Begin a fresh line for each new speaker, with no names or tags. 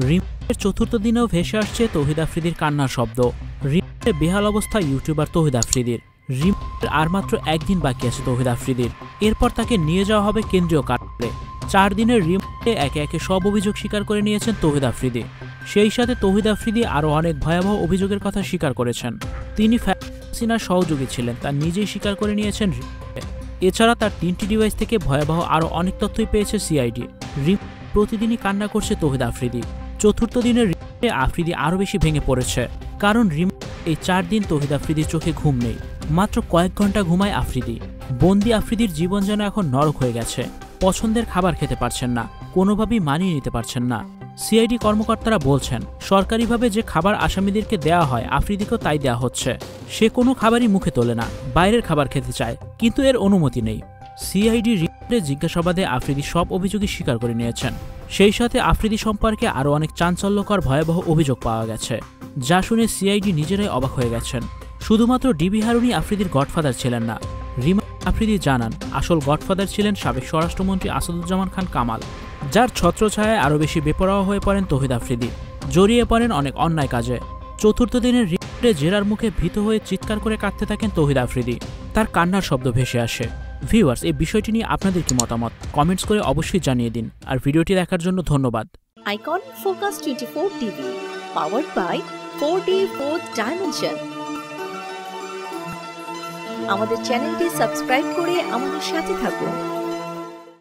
রিমান্ডের চতুর্থ দিনেও ভেসে আসছে তৌহিদ আফ্রিদির কান্নার শব্দ। রিমান্ডে বেহাল অবস্থা ইউটিউবার তৌহিদ আফ্রিদির। রিমান্ডের আর মাত্র একদিন বাকি আছে তৌহিদ আফ্রিদির। এরপর তাকে নিয়ে যাওয়া হবে কেন্দ্রীয় কারাগারে। 4 দিনের রিমান্ডে একে একে সব অভিযোগ স্বীকার করে নিয়েছেন তৌহিদ আফ্রিদি। সেই সাথে তৌহিদ আফ্রিদি আরও অনেক ভয়াবহ অভিযোগের কথা স্বীকার করেছেন। তিনি হাসিনার সহযোগী ছিলেন তা নিজেই স্বীকার করে নিয়েছেন। এছাড়া তার 3টি ডিভাইস থেকে ভয়াবহ আরও অনেক তথ্যই পেয়েছে সিআইডি। প্রতিদিনই কান্না করছে তৌহিদ আফ্রিদি। চতুর্থ দিনের রিমান্ডে আফ্রিদি আরও বেশি ভেঙে পড়েছে, কারণ এই 4 দিন তৌহিদ আফ্রিদির চোখে ঘুম নেই। মাত্র কয়েক ঘন্টা ঘুমায় আফ্রিদি। বন্দি আফ্রিদির জীবন যেন এখন নরক হয়ে গেছে। পছন্দের খাবার খেতে পারছেন না, কোনোভাবেই মানিয়ে নিতে পারছেন না। সিআইডি কর্মকর্তারা বলছেন, সরকারিভাবে যে খাবার আসামিদেরকে দেওয়া হয় আফ্রিদিকেও তাই দেওয়া হচ্ছে। সে কোনো খাবারই মুখে তোলে না, বাইরের খাবার খেতে চায়, কিন্তু এর অনুমতি নেই। সিআইডি রিমান্ডে জিজ্ঞাসাবাদে আফ্রিদি সব অভিযোগই স্বীকার করে নিয়েছেন। সেই সাথে আফ্রিদি সম্পর্কে আরও অনেক চাঞ্চল্যকর ভয়াবহ অভিযোগ পাওয়া গেছে, যা শুনে সিআইডি নিজেরাই অবাক হয়ে গেছেন। শুধুমাত্র ডিবি হারুনই আফ্রিদির গডফাদার ছিলেন না। আফ্রিদি জানান, আসল গডফাদার ছিলেন সাবেক স্বরাষ্ট্রমন্ত্রী আসাদুজ্জামান খান কামাল, যার ছত্রছায়ায় আরও বেশি বেপরোয়া হয়ে পড়েন তৌহিদ আফ্রিদি। জড়িয়ে পড়েন অনেক অন্যায় কাজে। চতুর্থ দিনের রিমান্ডে জেরার মুখে ভীত হয়ে চিৎকার করে কাঁদতে থাকেন তৌহিদ আফ্রিদি। তার কান্নার শব্দ ভেসে আসে। ভিউয়ার্স, এই বিষয়টি নিয়ে আপনাদের কি মতামত কমেন্টস করে অবশ্যই জানিয়ে দিন। আর ভিডিওটি দেখার জন্য ধন্যবাদ।
Icon focus 24 TV, powered by 4D Fourth Dimension। আমাদের চ্যানেলটি সাবস্ক্রাইব করে আমাদের সাথে থাকুন।